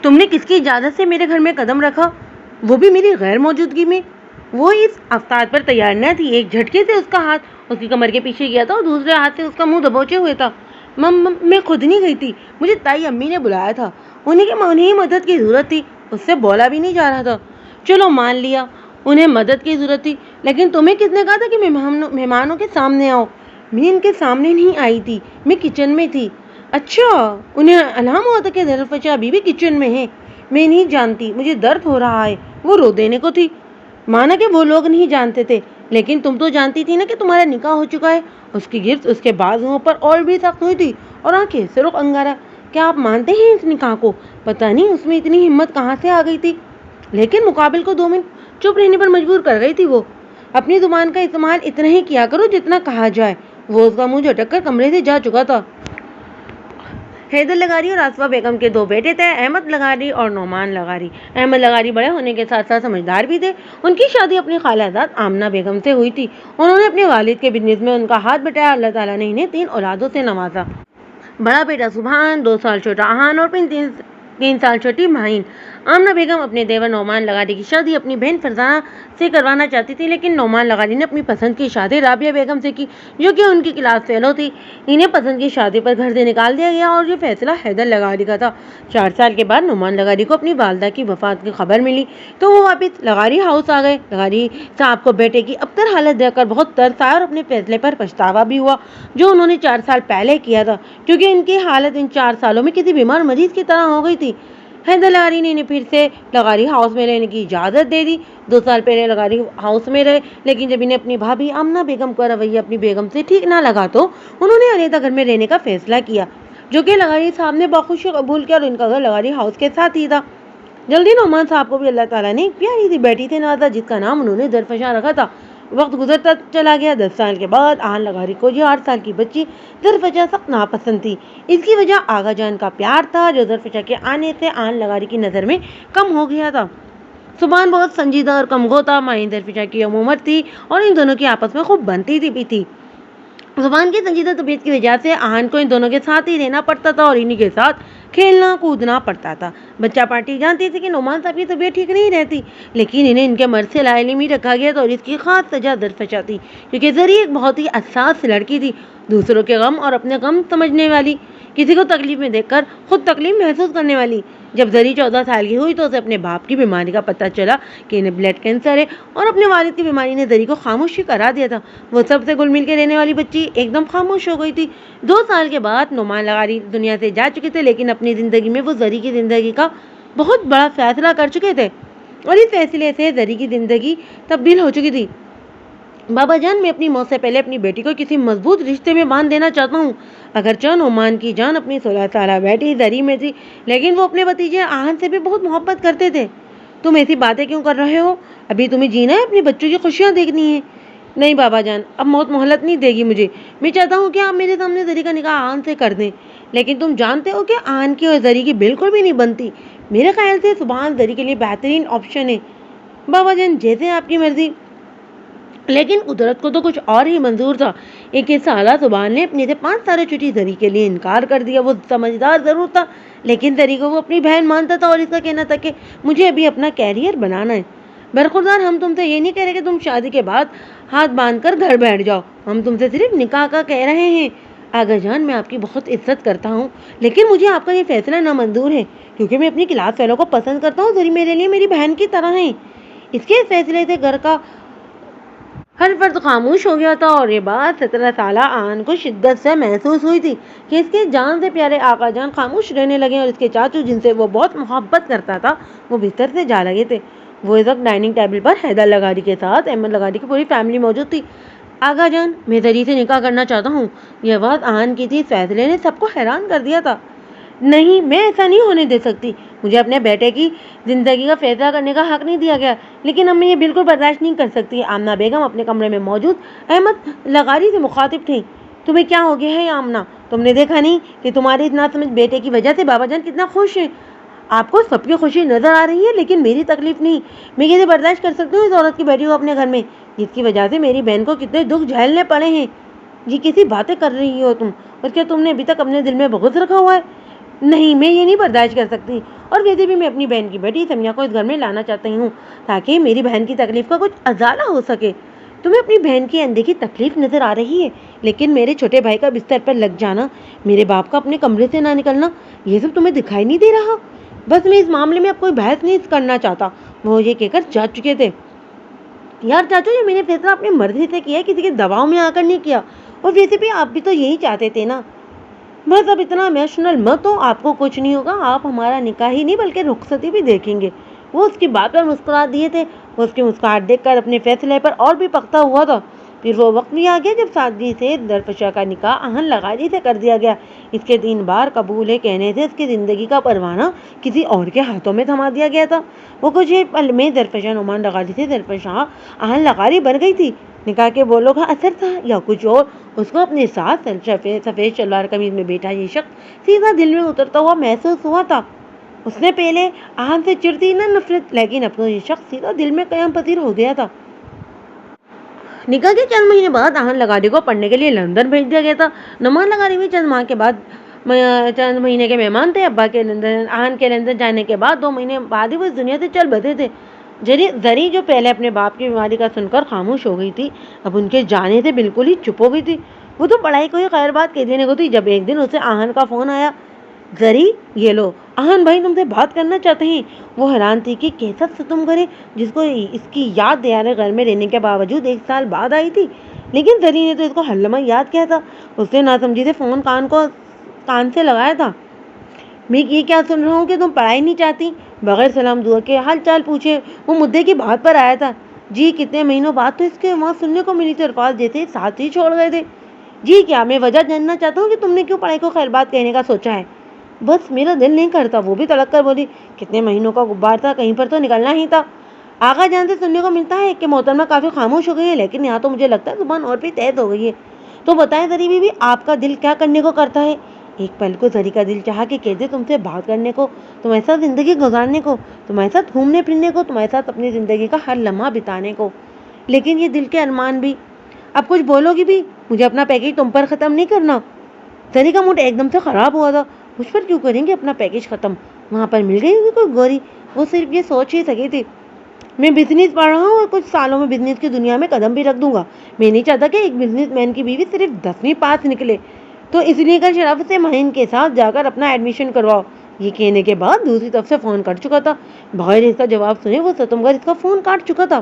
تم نے کس کی اجازت سے میرے گھر میں قدم رکھا، وہ بھی میری غیر موجودگی میں؟ وہ اس افتاد پر تیار نہ تھی۔ ایک جھٹکے سے اس کا ہاتھ اس کی کمر کے پیچھے گیا تھا اور دوسرے ہاتھ سے اس کا منہ دبوچے ہوئے تھا۔ میں خود نہیں گئی تھی، مجھے تائی امی نے بلایا تھا، انہیں مدد کی ضرورت تھی، اس سے بولا بھی نہیں جا رہا تھا۔ چلو مان لیا انہیں مدد کی ضرورت تھی، لیکن تمہیں کس نے کہا تھا کہ مہمانوں کے سامنے آؤ؟ میں ان کے سامنے نہیں آئی تھی، میں کچن میں تھی۔ اچھا، انہیں الہام ہوا تھا کہ درفشا ابھی بھی کچن میں ہے؟ میں نہیں جانتی، مجھے درد ہو رہا ہے، وہ رو دینے کو تھی۔ مانا کہ وہ لوگ نہیں جانتے تھے، لیکن تم تو جانتی تھی نا کہ تمہارا نکاح ہو چکا ہے۔ اس کی گرفت اس کے بازوؤں پر اور بھی سخت ہوئی تھی اور آنکھیں سرخ انگارا۔ کیا آپ مانتے ہیں اس نکاح کو؟ پتہ نہیں اس میں اتنی ہمت کہاں سے آ گئی تھی، لیکن مقابل کو 2 منٹ چپ رہنے پر مجبور کر گئی تھی۔ وہ اپنی زبان کا استعمال اتنا ہی کیا کرو جتنا کہا جائے۔ وہ اس کا منہ جھٹک کر کمرے سے جا چکا تھا۔ حیدر لغاری اور آصفہ بیگم کے 2 بیٹے تھے، احمد لغاری اور نعمان لغاری۔ احمد لغاری بڑے ہونے کے ساتھ ساتھ سمجھدار بھی تھے۔ ان کی شادی اپنی خالہ زاد آمنہ بیگم سے ہوئی تھی۔ انہوں نے اپنے والد کے بزنس میں ان کا ہاتھ بٹایا۔ اللہ تعالیٰ نے انہیں 3 اولادوں سے نوازا۔ بڑا بیٹا سبحان، 2 سال چھوٹا احان اور 3 سال چھوٹی مہین۔ آمنہ بیگم اپنے دیور نعمان لغاری کی شادی اپنی بہن فرزانہ سے کروانا چاہتی تھی، لیکن نعمان لغاری نے اپنی پسند کی شادی رابعہ بیگم سے کی، جو کہ ان کی کلاس فیلو تھی۔ انہیں پسند کی شادی پر گھر سے نکال دیا گیا اور یہ فیصلہ حیدر لغاری کا تھا۔ 4 سال کے بعد نعمان لغاری کو اپنی والدہ کی وفات کی خبر ملی تو وہ واپس لغاری ہاؤس آ گئے۔ لغاری صاحب کو بیٹے کی ابتر حالت دیکھ کر بہت ترس آیا اور اپنے فیصلے پر پچھتاوا بھی ہوا جو انہوں نے 4 سال پہلے کیا تھا، کیونکہ ان کی حالت ان 4 سالوں میں کسی بیمار مریض کی طرح ہو گئی تھی۔ حیدر لغاری نے انہیں پھر سے لغاری ہاؤس میں رہنے کی اجازت دے دی۔ 2 سال پہلے لغاری ہاؤس میں رہے، لیکن جب انہیں اپنی بھابھی آمنہ بیگم کا رویہ اپنی بیگم سے ٹھیک نہ لگا تو انہوں نے علیحدہ گھر میں رہنے کا فیصلہ کیا، جو کہ لغاری صاحب نے بخوشی قبول کیا اور ان کا گھر لغاری ہاؤس کے ساتھ ہی تھا۔ جلدی نعمان صاحب کو بھی اللہ تعالیٰ نے ایک پیاری سی بیٹی سے نوازا، جس کا نام انہوں نے درفشاں رکھا تھا۔ وقت گزرتا چلا گیا۔ 10 سال کے بعد آہن لغاری کو یہ 8 سال کی بچی درفشاں سخت ناپسند تھی۔ اس کی وجہ آغا جان کا پیار تھا، جو درفشاں کے آنے سے آہن لغاری کی نظر میں کم ہو گیا تھا۔ سبحان بہت سنجیدہ اور کم گو تھا۔ مائیں درفشاں کی عمر تھی اور ان دونوں کی آپس میں خوب بنتی بھی تھی۔ زبان کی سنجیدہ طبیعت کی وجہ سے آہن کو ان دونوں کے ساتھ ہی رہنا پڑتا تھا اور انہی کے ساتھ کھیلنا کودنا پڑتا تھا۔ بچہ پارٹی جانتی تھی کہ نعمان صاحب کی طبیعت ٹھیک نہیں رہتی، لیکن انہیں ان کے مرض سے لا علم ہی رکھا گیا تھا اور اس کی خاص سزا درفشاں تھی، کیونکہ زری ایک بہت ہی حساس لڑکی تھی، دوسروں کے غم اور اپنے غم سمجھنے والی، کسی کو تکلیف میں دیکھ کر خود تکلیف محسوس کرنے والی۔ جب زری 14 سال کی ہوئی تو اسے اپنے باپ کی بیماری کا پتہ چلا کہ انہیں بلڈ کینسر ہے، اور اپنے والد کی بیماری نے زری کو خاموشی کرا دیا تھا۔ وہ سب سے گل مل کے رہنے والی بچی ایک دم خاموش ہو گئی تھی۔ 2 سال کے بعد نعمان لغاری دنیا سے جا چکے تھے، لیکن اپنی زندگی میں وہ زری کی زندگی کا بہت بڑا فیصلہ کر چکے تھے اور اس فیصلے سے زری کی زندگی تبدیل ہو چکی تھی۔ بابا جان، میں اپنی موت سے پہلے اپنی بیٹی کو کسی مضبوط رشتے میں باندھ دینا چاہتا ہوں۔ اگرچہ نعمان کی جان اپنی 16 سالہ بیٹی زری میں تھی، لیکن وہ اپنے بھتیجے آہن سے بھی بہت محبت کرتے تھے۔ تم ایسی باتیں کیوں کر رہے ہو؟ ابھی تمہیں جینا ہے، اپنے بچوں کی خوشیاں دیکھنی ہیں۔ نہیں بابا جان، اب موت مہلت نہیں دے گی مجھے۔ میں چاہتا ہوں کہ آپ میرے سامنے زری کا نکاح آہن سے کر دیں، لیکن تم جانتے ہو کہ آہن کی اور زری کی بالکل بھی نہیں بنتی۔ میرے خیال سے سبحان زری کے لیے بہترین آپشن ہے۔ بابا جان، جیسے آپ کی مرضی۔ لیکن قدرت کو تو کچھ اور ہی منظور تھا۔ 21 سالہ سبحان نے اپنی سے 5 سال چھوٹی زری کے لیے انکار کر دیا۔ وہ سمجھدار ضرور تھا، لیکن زری کو وہ اپنی بہن مانتا تھا اور اس کا کہنا تھا کہ مجھے ابھی اپنا کیریئر بنانا ہے۔ برخوردار، ہم تم سے یہ نہیں کہہ رہے کہ تم شادی کے بعد ہاتھ باندھ کر گھر بیٹھ جاؤ، ہم تم سے صرف نکاح کا کہہ رہے ہیں۔ آغا جان، میں آپ کی بہت عزت کرتا ہوں، لیکن مجھے آپ کا یہ فیصلہ نامنظور ہے، کیونکہ میں اپنی کلاس فیلو کو پسند کرتا ہوں۔ زری میرے لیے میری بہن کی طرح ہے۔ اس کے فیصلے سے گھر کا ہر فرد خاموش ہو گیا تھا، اور یہ بات 17 سالہ آہن کو شدت سے محسوس ہوئی تھی کہ اس کے جان سے پیارے آقا جان خاموش رہنے لگے، اور اس کے چاچو جن سے وہ بہت محبت کرتا تھا وہ بستر سے جا لگے تھے۔ وہ اس وقت ڈائننگ ٹیبل پر حیدر لغاری کے ساتھ احمد لغاری کی پوری فیملی موجود تھی۔ آقا جان، میں زری سے نکاح کرنا چاہتا ہوں۔ یہ بات آہن کی تھی۔ اس فیصلے نے سب کو حیران کر دیا تھا۔ نہیں، میں ایسا نہیں ہونے دے سکتی۔ مجھے اپنے بیٹے کی زندگی کا فیصلہ کرنے کا حق نہیں دیا گیا، لیکن اب میں یہ بالکل برداشت نہیں کر سکتی۔ آمنہ بیگم اپنے کمرے میں موجود احمد لغاری سے مخاطب تھیں۔ تمہیں کیا ہو گیا ہے آمنہ؟ تم نے دیکھا نہیں کہ تمہاری اتنا سمجھ بیٹے کی وجہ سے بابا جان کتنا خوش ہیں؟ آپ کو سب کی خوشی نظر آ رہی ہے، لیکن میری تکلیف نہیں۔ میں کیسے برداشت کر سکتی ہوں اس عورت کی بیٹی کو اپنے گھر میں، جس کی وجہ سے میری بہن کو کتنے دکھ جھیلنے پڑے ہیں؟ یہ کیسی باتیں کر رہی ہو تم؟ اور کیا تم نے ابھی تک اپنے دل میں بغض رکھا ہوا ہے؟ نہیں، میں یہ نہیں برداشت کر سکتی، اور ویسے بھی میں اپنی بہن کی بیٹی سمیہ کو اس گھر میں لانا چاہتی ہوں تاکہ میری بہن کی تکلیف کا کچھ ازالہ ہو سکے۔ تمہیں اپنی بہن کی اندھے تکلیف نظر آ رہی ہے، لیکن میرے چھوٹے بھائی کا بستر پر لگ جانا، میرے باپ کا اپنے کمرے سے نہ نکلنا، یہ سب تمہیں دکھائی نہیں دے رہا؟ بس میں اس معاملے میں اب کوئی بحث نہیں کرنا چاہتا۔ وہ یہ کہہ کر جا چکے تھے۔ یار چاچو، یہ میں نے فیصلہ اپنی مرضی سے کیا ہے، کسی کے دباؤ میں آ کر نہیں کیا، اور ویسے بھی آپ بھی تو یہی چاہتے تھے نا۔ بس اب اتنا ایموشنل مت ہو، آپ کو کچھ نہیں ہوگا، آپ ہمارا نکاح ہی نہیں بلکہ رخصتی بھی دیکھیں گے۔ وہ اس کی بات پر مسکرا دیے تھے۔ وہ اس کی مسکراہٹ دیکھ کر اپنے فیصلے پر اور بھی پختہ ہوا تھا۔ پھر وہ وقت بھی آ گیا جب سادگی سے درفشاں کا نکاح اہن لغاری سے کر دیا گیا۔ اس کے 3 بار قبول ہے کہنے سے اس کی زندگی کا پروانہ کسی اور کے ہاتھوں میں تھما دیا گیا تھا۔ وہ کچھ ہی پل میں درفشاں نعمان لغاری سے درفشاں اہن لغاری بن گئی تھی۔ نکاح کے بولوں کا اثر تھا یا کچھ اور، اس کو اپنے ساتھ سفید شلوار قمیض میں بیٹھا یہ شخص سیدھا دل میں اترتا ہوا محسوس ہوا تھا۔ اس نے پہلے اہن سے چڑھتی نہ نفرت، لیکن اب تو یہ شخص سیدھا دل میں قیام پذیر ہو گیا تھا۔ نکاح کے چند مہینے بعد اہن لغاری کو پڑھنے کے لیے لندن بھیج دیا گیا تھا۔ نعمان لغاری بھی چند مہینے کے مہمان تھے۔ ابا کے اہن کے لندن جانے کے بعد 2 مہینے بعد ہی وہ اس دنیا سے چل بسے تھے۔ زری جو پہلے اپنے باپ کی بیماری کا سن کر خاموش ہو گئی تھی، اب ان کے جانے سے بالکل ہی چپ ہو گئی تھی۔ وہ تو پڑھائی کو ہی خیر بات کہہ دینے کو تھی جب ایک دن اسے اہن کا فون آیا۔ زری، یہ لو، اہن بھائی تم سے بات کرنا چاہتے ہیں۔ وہ حیران تھی کہ کیسا ستم کرے جس کو اس کی یاد دیار گھر میں رہنے کے باوجود 1 سال بعد آئی تھی، لیکن زری نے تو اس کو ہر لمحہ یاد کیا تھا۔ اس نے ناسمجھی سے فون کان سے لگایا تھا۔ میں یہ کیا سن رہا ہوں کہ تم پڑھائی نہیں چاہتی؟ بغیر سلام دعا کے حال چال پوچھے وہ مدعے کی بات پر آیا تھا۔ جی، کتنے مہینوں بعد تو اس کے وہاں سننے کو ملی تھی، الفاظ جیسے ساتھ ہی چھوڑ گئے تھے۔ جی کیا میں وجہ جاننا چاہتا ہوں کہ تم نے کیوں پڑھائی کو خیر بات کہنے کا سوچا ہے؟ بس میرا دل نہیں کرتا، وہ بھی تڑک کر بولی۔ کتنے مہینوں کا غبار تھا، کہیں پر تو نکلنا ہی تھا۔ آغا جان سے سننے کو ملتا ہے کہ محترمہ کافی خاموش ہو گئی ہے، لیکن یہاں تو مجھے لگتا ہے زبان اور بھی تیز ہو گئی ہے۔ تو بتائیں زری بیوی، آپ کا دل کیا کرنے کو کرتا ہے؟ ایک پل کو زری کا دل چاہا کہ کیسے تم سے بات کرنے کو، تمہارے ساتھ زندگی گزارنے کو، تمہارے ساتھ گھومنے پھرنے کو، تمہارے ساتھ اپنی زندگی کا ہر لمحہ بتانے کو، لیکن یہ دل کے ارمان بھی۔ اب کچھ بولو گی بھی؟ مجھے اپنا پیکیج تم پر ختم نہیں کرنا۔ زری کا موڈ ایک دم سے خراب ہوا تھا۔ مجھ پر کیوں کریں گے اپنا پیکیج ختم؟ وہاں پر مل گئی ہوگی کوئی گوری، وہ صرف یہ سوچ ہی سکی تھی۔ میں بزنس پڑھ رہا ہوں اور کچھ سالوں میں بزنس کی دنیا میں قدم بھی رکھ دوں گا۔ میں نہیں چاہتا کہ ایک بزنس مین کی بیوی صرف 10ویں پاس نکلے تو اس لیے کل شرافت سے مہین کے ساتھ جا کر اپنا ایڈمیشن کرواؤ۔ یہ کہنے کے بعد دوسری طرف سے فون کر چکا تھا۔ بغیر اس کا جواب سنے وہ ستمگر اس کا فون کاٹ چکا تھا۔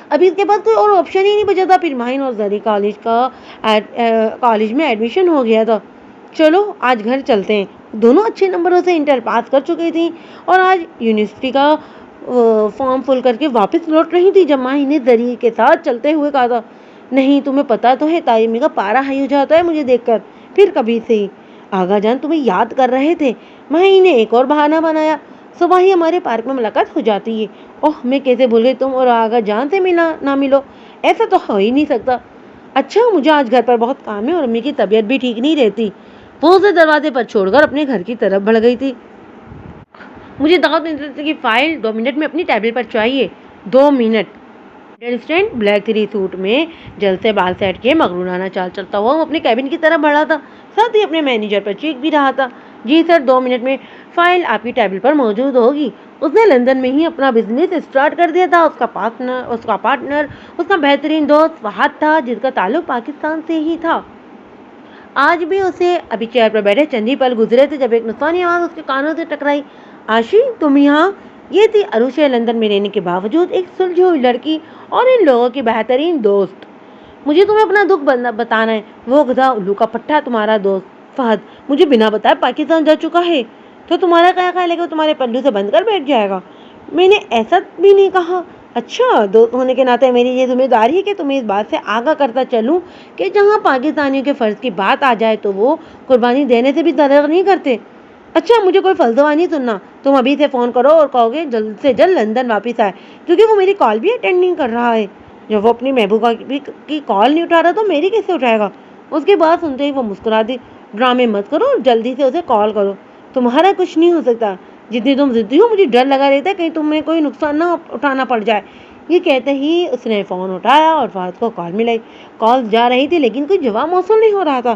ابھی اس کے بعد کوئی اور آپشن ہی نہیں بچا تھا۔ پھر مہین اور زری کالج میں ایڈمیشن ہو گیا تھا۔ چلو آج گھر چلتے ہیں۔ دونوں اچھے نمبروں سے انٹر پاس کر چکی تھیں اور آج یونیورسٹی کا فارم فل کر کے واپس لوٹ رہی تھی جب ماہی نے زری کے ساتھ چلتے ہوئے کہا تھا، نہیں تمہیں پتا تو ہے تعلیمی کا پارا ہائی ہو جاتا ہے مجھے دیکھ کر۔ پھر کبھی سے ہی آغا جان تمہیں یاد کر رہے تھے۔ ماہی نے ایک اور بہانہ بنایا، صبح ہی ہمارے پارک میں ملاقات ہو جاتی ہے۔ اوہ میں کیسے بھول گئی، تم اور آغا جان سے نہ ملو، ایسا تو ہو ہی نہیں سکتا۔ اچھا مجھے آج گھر پر بہت کام ہے اور امی کی طبیعت بھی ٹھیک نہیں رہتی۔ وہ اسے دروازے پر چھوڑ کر اپنے گھر کی طرف بڑھ گئی تھی۔ مجھے دعوت کی فائل 2 منٹ میں اپنی ٹیبل پر چاہیے۔ 2 منٹ۔ اسٹینڈ بلیک 3 سوٹ میں جلد سے بال سیٹ کیے مغرورانہ چال چلتا ہوا وہ اپنے کیبن کی طرف بڑھا تھا، ساتھ ہی اپنے مینیجر پر چیخ بھی رہا تھا، جی سر 2 منٹ میں فائل آپ کی ٹیبل پر موجود ہوگی۔ اس نے لندن میں ہی اپنا بزنس اسٹارٹ کر دیا تھا۔ اس کا پارٹنر اس کا بہترین دوست فہد تھا جس کا تعلق پاکستان سے ہی تھا۔ آج بھی اسے ابھی چیئر پر بیٹھے چند ہی پل گزرے تھے جب ایک نسوانی آواز اس کے کانوں سے ٹکرائی، آشی تم یہاں؟ یہ تھی عروشہ لندن میں رہنے کے باوجود ایک سلجھی ہوئی لڑکی اور ان لوگوں کی بہترین دوست۔ مجھے تمہیں اپنا دکھ بتانا ہے، وہ گدھا الو کا پٹھا تمہارا دوست فہد مجھے بنا بتائے پاکستان جا چکا ہے، تو تمہارا کیا خیال ہے کہ وہ تمہارے پلو سے بند کر بیٹھ جائے گا؟ میں نے ایسا بھی نہیں کہا۔ اچھا، دوست ہونے کے ناطے میری یہ ذمہ داری ہے کہ تمہیں اس بات سے آگاہ کرتا چلوں کہ جہاں پاکستانیوں کے فرض کی بات آ جائے تو وہ قربانی دینے سے بھی درغ نہیں کرتے۔ اچھا مجھے کوئی فلسفہ نہیں سننا، تم ابھی سے فون کرو اور کہو گے جلد سے جلد لندن واپس آئے، کیونکہ وہ میری کال بھی اٹینڈ نہیں کر رہا ہے۔ جب وہ اپنی محبوبہ کی کال نہیں اٹھا رہا تو میری کیسے اٹھائے گا؟ اس کی بات سنتے ہی وہ مسکرا دی، ڈرامے مت کرو اور جلدی سے اسے کال کرو، تمہارا کچھ نہیں ہو سکتا، جتنی تم ضدی ہو مجھے ڈر لگا رہتا ہے کہیں تمہیں کوئی نقصان نہ اٹھانا پڑ جائے۔ یہ کہتے ہی اس نے فون اٹھایا اور فہد کو کال ملائی۔ کال جا رہی تھی لیکن کوئی جواب موصول نہیں ہو رہا تھا۔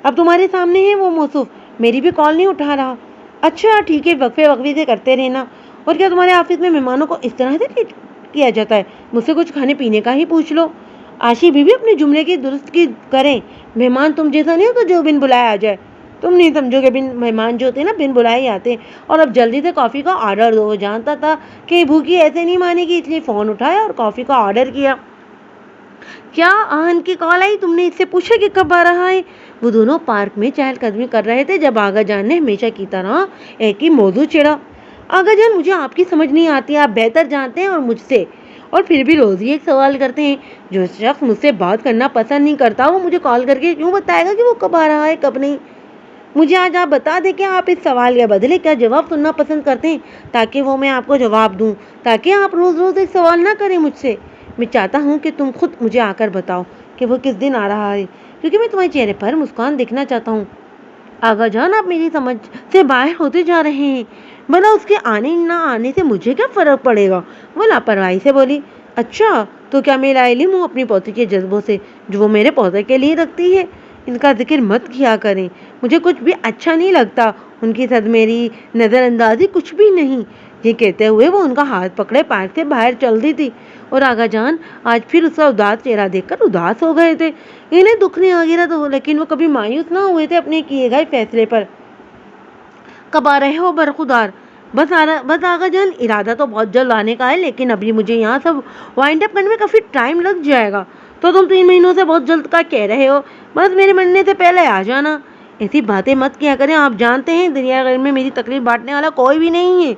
اب تمہارے سامنے ہے وہ موصوف، میری بھی کال نہیں اٹھا رہا. اچھا ٹھیک ہے, وقفے وقفے سے کرتے رہنا. اور کیا تمہارے آفس میں مہمانوں کو اس طرح سے ٹریٹ کیا جاتا ہے؟ مجھ سے کچھ کھانے پینے کا ہی پوچھ لو. آشی بیوی اپنے جملے کی درست کی کریں. مہمان تم جیسا نہیں ہوتا جو بن بلائے آ جائے. تم نہیں سمجھو گے, مہمان جو ہوتے ہیں نا بن بلائے ہی آتے ہیں. اور اب جلدی سے کافی کا آرڈر دو. وہ جانتا تھا کہ بھوکی ایسے نہیں مانے گی, اس لیے فون اٹھایا اور کافی کا آرڈر کیا. کیا آہن کی کال آئی؟ تم نے اس سے پوچھا کہ کب آ رہا ہے؟ وہ دونوں پارک میں چہل قدمی کر رہے تھے جب آغا جان نے ہمیشہ کی طرح ایک ہی موضوع چھیڑا. آغا جان, مجھے آپ کی سمجھ نہیں آتی, آپ بہتر جانتے ہیں اور مجھ سے, اور پھر بھی روز ہی ایک سوال کرتے ہیں. جو شخص مجھ سے بات کرنا پسند نہیں کرتا وہ مجھے کال کر کے کیوں بتائے گا کہ وہ کب آ رہا ہے کب نہیں؟ مجھے آج آپ بتا دیں کہ آپ اس سوال کے بدلے کیا جواب سننا پسند کرتے ہیں, تاکہ وہ میں آپ کو جواب دوں, تاکہ آپ روز روز ایک سوال نہ کریں مجھ سے. میں چاہتا ہوں کہ تم خود مجھے آ کر بتاؤ کہ وہ کس دن آ رہا ہے, کیونکہ میں تمہارے چہرے پر مسکان دیکھنا چاہتا ہوں. آغا جان, آپ میری سمجھ سے باہر ہوتے جا رہے ہیں. بھلا اس کے آنے نہ آنے سے مجھے کیا فرق پڑے گا؟ وہ لاپرواہی سے بولی. اچھا تو کیا میرا علم ہوں اپنی پوتی کے جذبوں سے جو وہ میرے پوتے کے لیے رکھتی ہے؟ ان کا ذکر مت کیا کریں, مجھے کچھ بھی اچھا نہیں لگتا. ان کی ساتھ میری نظر اندازی کچھ بھی نہیں. یہ کہتے ہوئے وہ ان کا ہاتھ پکڑے پارک سے باہر چل دی تھی. اور آغا جان آج پھر اس کا اداس چہرہ دیکھ کر اداس ہو گئے تھے. انہیں دکھ نہیں آ گیا تھا, لیکن وہ کبھی مایوس نہ ہوئے تھے اپنے کیے گئے فیصلے پر. کب آ رہے ہو برخودار؟ بس آغا جان, ارادہ تو بہت جلد آنے کا ہے, لیکن ابھی مجھے یہاں سب وائنڈ اپ کرنے میں کافی ٹائم لگ جائے گا. تو تم 3 مہینوں سے بہت جلد کا کہہ رہے ہو, بس میرے مرنے سے پہلے آ جانا. ایسی باتیں مت کیا کریں, آپ جانتے ہیں دنیا غیر میں میری تکلیف بانٹنے والا کوئی بھی نہیں ہے.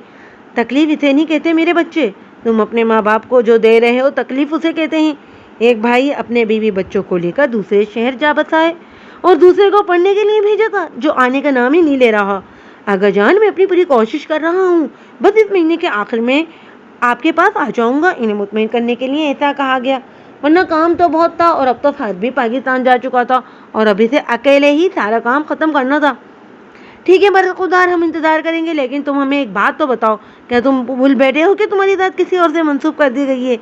تکلیف اسے نہیں کہتے میرے بچے, تم اپنے ماں باپ کو جو دے رہے ہو تکلیف اسے کہتے ہیں. ایک بھائی اپنے بیوی بچوں کو لے کر دوسرے شہر جا بسا ہے, اور دوسرے کو پڑھنے کے لیے بھیجا تھا جو آنے کا نام ہی نہیں لے رہا. آغا جان, میں اپنی پوری کوشش کر رہا ہوں, بس اس مہینے کے آخر میں آپ کے پاس آ جاؤں گا. انہیں مطمئن کرنے کے لیے ایسا کہا گیا, ورنہ کام تو بہت تھا, اور اب تو فہد بھی پاکستان جا چکا تھا, اور ابھی سے اکیلے ہی سارا کام ختم کرنا تھا. ٹھیک ہے برخودار, ہم انتظار کریں گے, لیکن تم ہمیں ایک بات تو بتاؤ, کیا تم بھول بیٹھے ہو کہ تمہاری ذات کسی اور سے منسوب کر دی گئی ہے؟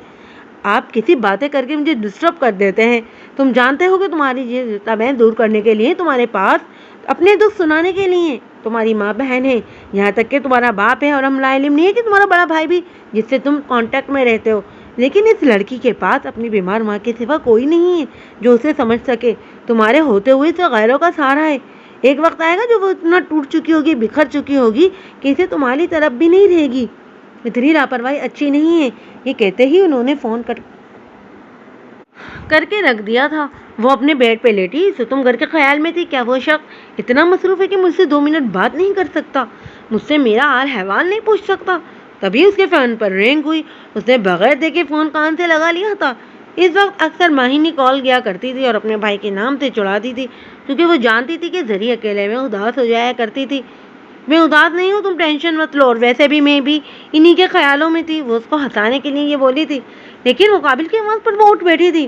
آپ کسی باتیں کر کے مجھے ڈسٹرب کر دیتے ہیں. تم جانتے ہو کہ تمہاری یہ طبعیں دور کرنے کے لیے تمہارے پاس اپنے دکھ سنانے کے لیے تمہاری ماں بہن ہے, یہاں تک کہ تمہارا باپ ہے, اور ہم لا علم نہیں ہے کہ تمہارا بڑا بھائی بھی جس سے تم کانٹیکٹ میں رہتے ہو. لیکن اس لڑکی کے پاس اپنی بیمار ماں کے سوا کوئی نہیں ہے جو اسے سمجھ سکے. تمہارے ہوتے ہوئے اسے غیروں کا سہارا ہے. ایک وقت آئے گا جو وہ اتنا ٹوٹ چکی ہوگی, بکھر چکی ہوگی کہ اسے تمہاری طرف بھی نہیں رہے گی. اتنی لاپرواہی اچھی نہیں ہے. یہ کہتے ہی انہوں نے فون کر کے رکھ دیا تھا. وہ اپنے بیڈ پہ لیٹی ستم گھر کے خیال میں تھی. کیا وہ شخص اتنا مصروف ہے کہ مجھ سے 2 منٹ بات نہیں کر سکتا, مجھ سے میرا حال احوال نہیں پوچھ سکتا؟ تبھی اس کے فون پر رنگ ہوئی. اس نے بغیر دیکھے فون کان سے لگا لیا تھا. اس وقت اکثر ماہینی کال کیا کرتی تھی اور اپنے بھائی کے نام سے چڑھاتی تھی, کیونکہ وہ جانتی تھی کہ ذری اکیلے میں اداس ہو جایا کرتی تھی. میں اداس نہیں ہوں, تم ٹینشن مت لو, اور ویسے بھی میں بھی انہی کے خیالوں میں تھی. وہ اس کو ہنسانے کے لیے یہ بولی تھی, لیکن مقابل کی آواز پر وہ اٹھ بیٹھی تھی.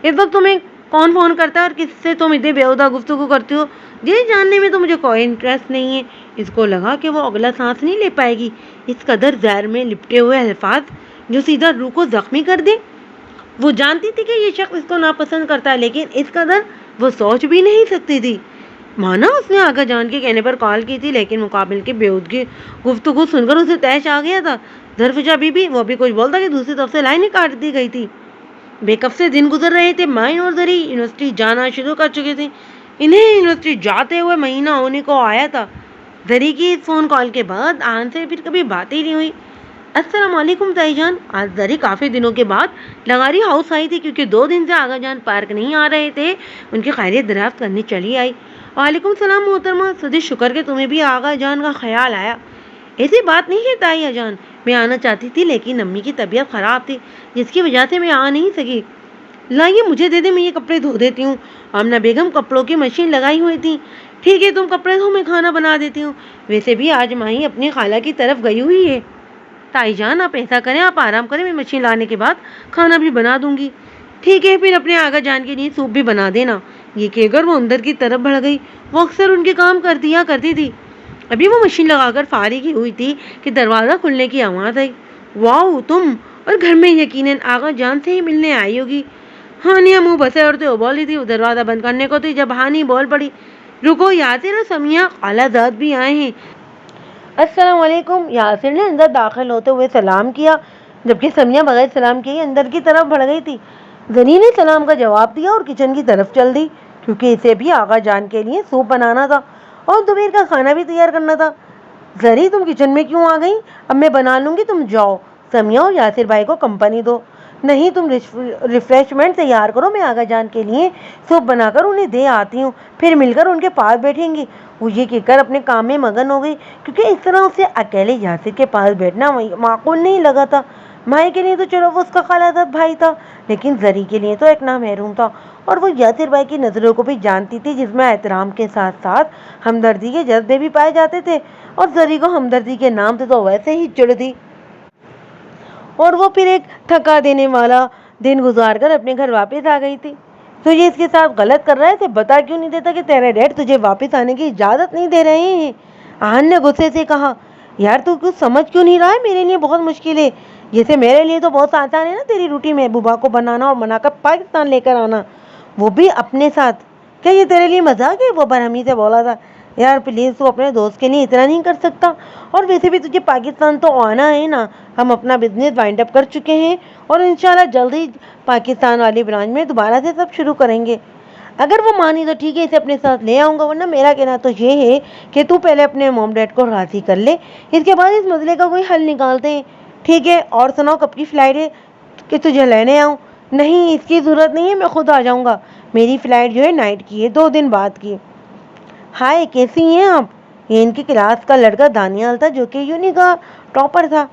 اس وقت تمہیں کون فون کرتا ہے اور کس سے تم اتنے بےہودہ گفتگو کرتی ہو, یہ جاننے میں تو مجھے کوئی انٹرسٹ نہیں ہے. اس کو لگا کہ وہ اگلا سانس نہیں لے پائے گی. اس قدر زہر میں لپٹے ہوئے الفاظ جو سیدھا روح کو زخمی کر دے. وہ جانتی تھی کہ یہ شخص اس کو ناپسند کرتا ہے, لیکن اس قدر وہ سوچ بھی نہیں سکتی تھی. مانا اس نے آغا جان کے کہنے پر کال کی تھی, لیکن مقابل کی بےہودگی گفتگو سن کر اسے تیش آ گیا تھا. ظرفجا بی بی, وہ بھی کچھ بولتا کہ دوسری طرف سے لائنیں کاٹ دی گئی تھی. بے کف سے دن گزر رہے تھے. مائن اور ذری یونیورسٹی جانا شروع کر چکی تھی. انہیں یونیورسٹی جاتے ہوئے مہینہ ہونے کو آیا تھا. ذری کی فون کال کے بعد آن سے پھر کبھی بات ہی نہیں ہوئی. السلام علیکم تائی جان. آج ذری کافی دنوں کے بعد لغاری ہاؤس آئی تھی, کیونکہ 2 دن سے آغا جان پارک نہیں آ رہے تھے. ان کی خیریت دریافت کرنے چلی آئی. وعلیکم السلام محترمہ, سدی شکر کہ تمہیں بھی آغا جان کا خیال آیا. ایسی بات نہیں ہے تائی جان, میں آنا چاہتی تھی, لیکن امی کی طبیعت خراب تھی, جس کی وجہ سے میں آ نہیں سکی. لائیے مجھے دے دیں, میں یہ کپڑے دھو دیتی ہوں. آمنہ بیگم کپڑوں کی مشین لگائی ہوئی تھی. ٹھیک ہے, تم کپڑے دھو, میں کھانا بنا دیتی ہوں. ویسے بھی آج ماہی اپنی خالہ کی طرف گئی ہوئی ہے. تائی جان آپ ایسا کریں, آپ آرام کریں, میں مشین لانے کے بعد کھانا بھی بنا دوں گی. ٹھیک ہے, پھر اپنے آغا جان کے لیے سوپ بھی بنا دینا. یہ کہہ کر وہ اندر کی طرف بڑھ گئی. وہ اکثر ان کے کام کر دیا کرتی تھی. ابھی وہ مشین لگا کر فارغ ہی ہوئی تھی کہ دروازہ کھلنے کی آواز آئی. واؤ تم, اور گھر میں یقیناً آغا جان سے ہی ملنے آئی ہوگی. ہانیہ منہ بسے اڑتے ابولی تھی. وہ دروازہ بند کرنے کو تھی جب ہانی بول پڑی, رکو، یاسر اور سمیہ خالہ بھی آئے ہیں۔ السلام علیکم۔ یاسر نے اندر داخل ہوتے ہوئے سلام کیا، جبکہ سمیہ بغیر سلام کیے اندر کی طرف بڑھ گئی تھی۔ زری نے سلام کا جواب دیا اور کچن کی طرف چل دی، کیونکہ اسے بھی آغا جان کے لیے سوپ بنانا تھا اور دوپہر کا کھانا بھی تیار کرنا تھا۔ زری تم کچن میں کیوں آ گئی؟ اب میں بنا لوں گی، تم جاؤ۔ سمیہ اور یاسر بھائی کو کمپنی دو۔ نہیں، تم ریفریشمنٹ تیار کرو، میں آغا جان کے لیے سوپ بنا کر انہیں دے آتی ہوں، پھر مل کر ان کے پاس بیٹھیں گی۔ وہ یہ کہہ کر اپنے کام میں مگن ہو گئی، کیونکہ اس طرح اسے اکیلے یاسر کے پاس بیٹھنا معقول نہیں لگا تھا۔ مائی کے لیے تو چلو وہ اس کا خالہ بھائی تھا، لیکن زری کے لیے تو ایک نامحروم تھا، اور وہ یاسر بھائی کی نظروں کو بھی جانتی تھی، جس میں احترام کے ساتھ ساتھ ہمدردی کے جذبے بھی پائے جاتے تھے، اور زری کو ہمدردی کے نام سے تو ویسے ہی چڑ تھی۔ اور وہ پھر ایک تھکا دینے والا دن گزار کر اپنے گھر واپس آ گئی تھی۔ تو یہ اس کے ساتھ غلط کر رہا ہے، اسے بتا کیوں نہیں دیتا کہ تیرے ڈیڈ تجھے واپس آنے کی اجازت نہیں دے رہے ہیں؟ آہن نے غصے سے کہا۔ یار تو کچھ سمجھ کیوں نہیں رہا ہے؟ میرے لیے بہت مشکل ہے، جیسے میرے لیے تو بہت آسان ہے نا تیری روٹی میں بوبا کو بنانا اور منا کر پاکستان لے کر آنا، وہ بھی اپنے ساتھ۔ کیا یہ تیرے لیے مذاق ہے؟ وہ برہمی سے بولا تھا۔ یار پلیز، تو اپنے دوست کے لیے اتنا نہیں کر سکتا؟ اور ویسے بھی تجھے پاکستان تو آنا ہے نا، ہم اپنا بزنس وائنڈ اپ کر چکے ہیں اور انشاءاللہ جلد ہی پاکستان والی برانچ میں دوبارہ سے سب شروع کریں گے۔ اگر وہ مانی تو ٹھیک ہے، اسے اپنے ساتھ لے آؤں گا، ورنہ میرا کہنا تو یہ ہے کہ تو پہلے اپنے موم ڈیڈ کو راضی کر لے، اس کے بعد اس مسئلے کا کوئی حل نکالتے ہیں۔ ٹھیک ہے، اور سناؤ کب کی فلائٹ ہے کہ تجھے لینے آؤں؟ نہیں، اس کی ضرورت نہیں ہے، میں خود آ جاؤں گا۔ میری فلائٹ جو ہے نائٹ کی ہے، 2 دن بعد کی۔ ہائے، کیسی ہیں آپ؟ یہ ان کی کلاس کا لڑکا دانیال تھا، جو کہ یونی کا ٹاپر تھا۔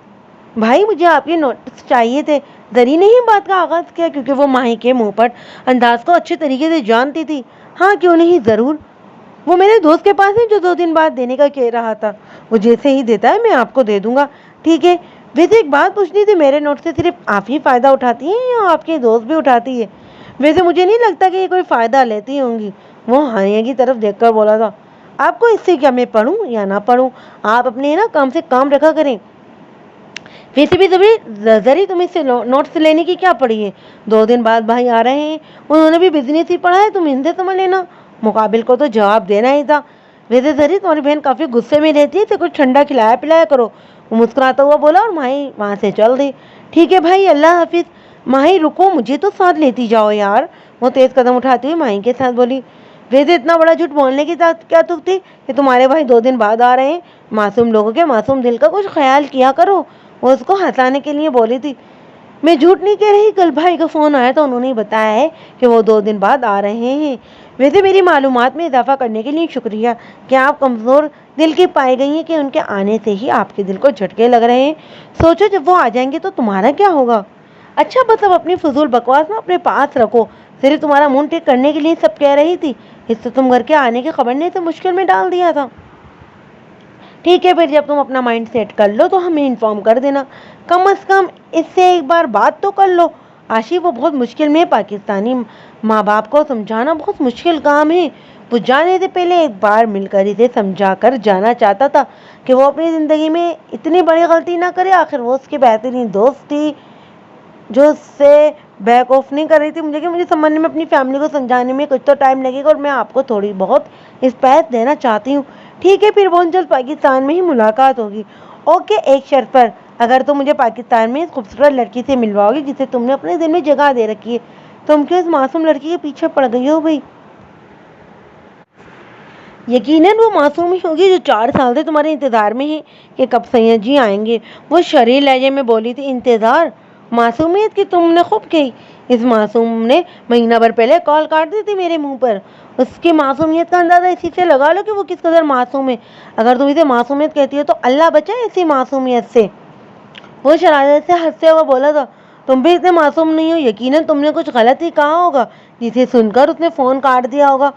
بھائی مجھے آپ کے نوٹس چاہیے تھے۔ زری نے ہی بات کا آغاز کیا، کیونکہ وہ ماہی کے منہ پر انداز کو اچھے طریقے سے جانتی تھی۔ ہاں کیوں نہیں، ضرور۔ وہ میرے دوست کے پاس ہے جو 2 دن بعد دینے کا کہہ رہا تھا، وہ جیسے ہی دیتا ہے میں آپ کو دے دوں گا۔ ٹھیک ہے، ویسے ایک بات پوچھنی تھی، میرے نوٹ سے صرف آپ ہی فائدہ اٹھاتی ہیں یا آپ کے دوست بھی اٹھاتی ہے؟ ویسے مجھے نہیں لگتا کہ یہ کوئی فائدہ لیتی ہوں گی، وہ ہانیہ کی طرف دیکھ کر بولا تھا۔ آپ کو اس سے کیا، میں پڑھوں یا نہ پڑھوں، آپ اپنے نا کام سے کام رکھا کریں۔ ویسے بھی زری تم اس سے نوٹس لینے کی کیا پڑی ہے؟ 2 دن بعد بھائی آ رہے ہیں، انہوں نے بھی بزنس ہی پڑھا ہے، تم ان سے سمجھ لینا۔ مقابل کو تو جواب دینا ہی تھا۔ ویسے زری تمہاری بہن کافی غصے میں رہتی ہے، اسے کچھ ٹھنڈا کھلایا پلایا کرو، وہ مسکراتا ہوا بولا، اور ماہی وہاں سے چل دی۔ ٹھیک ہے بھائی، اللہ حافظ۔ ماہی رکو، مجھے تو ساتھ لیتی جاؤ یار، وہ تیز قدم اٹھاتی ہوئی ماہی کے ساتھ بولی۔ ویسے اتنا بڑا جھوٹ بولنے کی کیا تک تھی کہ تمہارے بھائی 2 دن بعد آ رہے ہیں؟ معصوم لوگوں کے معصوم دل کا کچھ خیال کیا کرو، وہ اس کو ہنسانے کے لیے بولی تھی۔ میں جھوٹ نہیں کہہ رہی، کل بھائی کا فون آیا تو انہوں نے بتایا ہے کہ وہ 2 دن بعد آ رہے ہیں۔ ویسے میری معلومات میں اضافہ کرنے کے لیے شکریہ۔ کیا آپ کمزور دل کی پائی گئی ہیں کہ ان کے آنے سے ہی آپ کے دل کو جھٹکے لگ رہے ہیں؟ سوچو جب وہ آ جائیں گے تو تمہارا کیا ہوگا؟ اچھا بس اب اپنی فضول بکواس میں اپنے پاس رکھو، صرف تمہارا منہ ٹھیک کرنے کے لیے سب کہہ رہی تھی، اس سے تم گھر کے آنے کی خبر نے تو مشکل میں ڈال دیا تھا۔ ٹھیک ہے، پھر جب تم اپنا مائنڈ سیٹ کر لو تو ہمیں انفارم کر دینا، کم از کم اس سے ایک بار بات تو کر لو۔ آشی وہ بہت مشکل میں، پاکستانی ماں باپ کو سمجھانا بہت مشکل کام ہے، وہ جانے سے پہلے ایک بار مل کر اسے سمجھا کر جانا چاہتا تھا کہ وہ اپنی زندگی میں اتنی بڑی غلطی نہ کرے، آخر وہ اس کی بہترین دوست تھی جو اس سے بیک آف نہیں کر رہی تھی۔ مجھے سمجھنے میں اپنی فیملی کو سمجھانے میں کچھ تو ٹائم لگے گا، اور میں آپ کو تھوڑی بہت اسپیس دینا چاہتی ہوں۔ ٹھیک ہے، پھر بہت جلد پاکستان میں ہی ملاقات ہوگی۔ اوکے، ایک شرط پر، اگر تم مجھے پاکستان میں اس خوبصورت لڑکی سے ملواؤ گی جسے تم نے اپنے دل میں جگہ دے رکھی ہے۔ تم کیوں اس معصوم لڑکی کے پیچھے پڑ گئی ہو بھائی؟ یقیناً وہ معصوم ہی ہوگی جو 4 سال سے تمہارے انتظار میں ہے کہ کب سید جی آئیں گے، وہ شریر لہجے میں بولی تھی۔ انتظار؟ معصومیت کی تم نے خوب کہی، اس معصوم نے مہینہ بھر پہلے کال کاٹ دی تھی میرے منہ پر۔ اس کی معصومیت کا اندازہ اسی سے لگا لو کہ وہ کس قدر معصوم ہے۔ اگر تم اسے معصومیت کہتی ہو تو اللہ بچائے ایسی معصومیت سے۔ وہ شرارت سے ہنستے ہوئے بولا تھا، تم بھی اتنے معصوم نہیں ہو، یقیناً تم نے کچھ غلط ہی کہا ہوگا جسے سن کر اس نے فون کاٹ دیا ہوگا،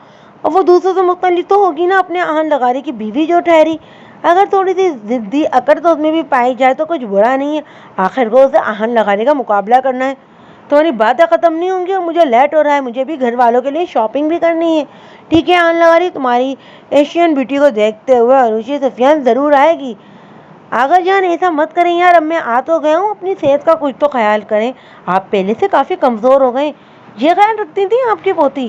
اور وہ دوسروں سے مختلف تو ہوگی نا، اپنے آہن لغاری کی بیوی جو ٹھہری۔ اگر تھوڑی سی ضدی اکڑ تو اس میں بھی پائی جائے تو کچھ برا نہیں ہے، آخر کو اسے آہن لگانے کا مقابلہ کرنا ہے۔ تمہاری باتیں ختم نہیں ہوں گی اور مجھے لیٹ ہو رہا ہے، مجھے بھی گھر والوں کے لیے شاپنگ بھی کرنی ہے۔ ٹھیک ہے آہن لگاری، تمہاری ایشین بیوٹی کو دیکھتے ہوئے عروشی سفیان ضرور آئے گی۔ آغا جان ایسا مت کریں یار، اب میں آ تو گیا ہوں، اپنی صحت کا کچھ تو خیال کریں، آپ پہلے سے کافی کمزور ہو گئے۔ یہ خیال رکھتی تھی آپ کی پوتی؟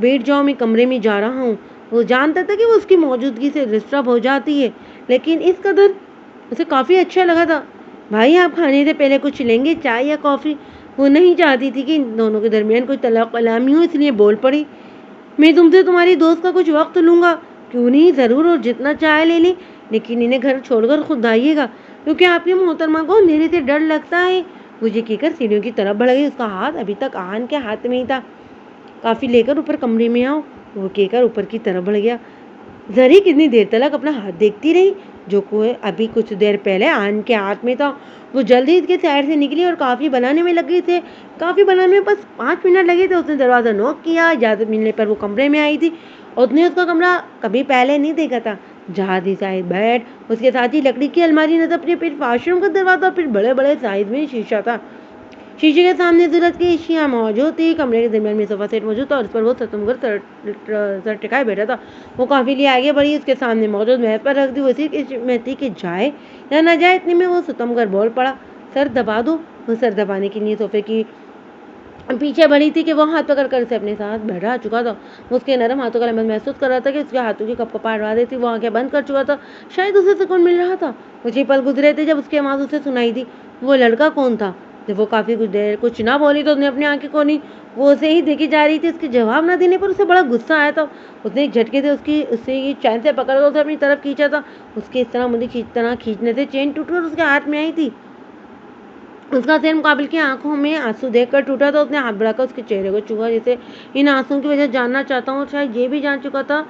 بیٹھ جاؤ, میں کمرے میں جا رہا ہوں. وہ جانتا تھا کہ وہ اس کی موجودگی سے ڈسٹرب ہو جاتی ہے, لیکن اس قدر اسے کافی اچھا لگا تھا. بھائی آپ کھانے سے پہلے کچھ لیں گے, چائے یا کافی؟ وہ نہیں چاہتی تھی کہ ان دونوں کے درمیان کوئی طلاق کلامی ہو, اس لیے بول پڑی, میں تم سے تمہاری دوست کا کچھ وقت لوں گا. کیوں نہیں, ضرور, اور جتنا چائے لے لیں, لیکن انہیں گھر چھوڑ کر خود آئیے گا, کیونکہ آپ کی محترمہ کو اندھیرے سے ڈر لگتا ہے. وہ یہ کہہ کر سیڑھیوں کی طرف بڑھ گئی. اس کا ہاتھ ابھی تک آہن کے ہاتھ میں ہی تھا. کافی لے کر اوپر کمرے میں آؤ, وہ کہہ کر اوپر کی طرف بڑھ گیا. زری کتنی دیر تک اپنا ہاتھ دیکھتی رہی جو کوئی ابھی کچھ دیر پہلے آہن کے ہاتھ میں تھا. وہ جلدی اس کے سائڈ سے نکلی اور کافی بنانے میں لگ گئی تھے. کافی بنانے میں بس 5 منٹ لگے تھے. اس نے دروازہ نوک کیا. اجازت ملنے پر وہ کمرے میں آئی تھی. اس نے اس کا کمرہ کبھی پہلے نہیں دیکھا تھا. جہاں تھی سائز بیڈ, اس کے ساتھ ہی لکڑی کی الماری نظر اپنے, پھر واش روم کا دروازہ, پھر بڑے بڑے سائز میں شیشہ تھا. شیشے کے سامنے ضرورت کی اشیاء موجود تھی. کمرے کے درمیان میں صوفہ سیٹ موجود تھا اور اس پر وہ ستمگر سر ٹکائے بیٹھا تھا. وہ کافی لیے آگے بڑھی, اس کے سامنے موجود میز پر رکھ دی. وہ صرف میں تھی کہ جائے یا نہ جائے, اتنے میں وہ ستمگر بول پڑا, سر دبا دو. وہ سر دبانے کے لیے صوفے کی پیچھے بڑھی تھی کہ وہ ہاتھ پکڑ کر اسے اپنے ساتھ بیٹھا چکا تھا. وہ اس کے نرم ہاتھوں کا لمس محسوس کر رہا تھا کہ اس کے ہاتھوں کی کپ کپا اڑا دیتی. وہ آنکھیں بند کر چکا تھا. شاید اسے سکون مل رہا تھا. کچھ ہی پل گزرے تھے جب اس کی آواز اسے سنائی دی. وہ لڑکا کون تھا؟ جب وہ کافی کچھ دیر کچھ نہ بولی تو اس نے اپنی آنکھیں کھولی. وہ اسے ہی دیکھی جا رہی تھی. اس کے جواب نہ دینے پر اسے بڑا غصہ آیا تھا. اس نے ایک جھٹکے سے اسے یہ چین سے پکڑ کر اسے اپنی طرف کھینچا تھا. اس کے اس طرح کھینچنے سے چین ٹوٹ کر اس کے ہاتھ میں آئی تھی. اس کا سر مقابل کی آنکھوں میں آنسو دیکھ کر ٹوٹا تھا. اس نے ہاتھ بڑھا کر اس کے چہرے کو چھوا, جیسے ان آنسوؤں کی وجہ جاننا چاہتا ہوں. اور شاید یہ بھی جان چکا تھا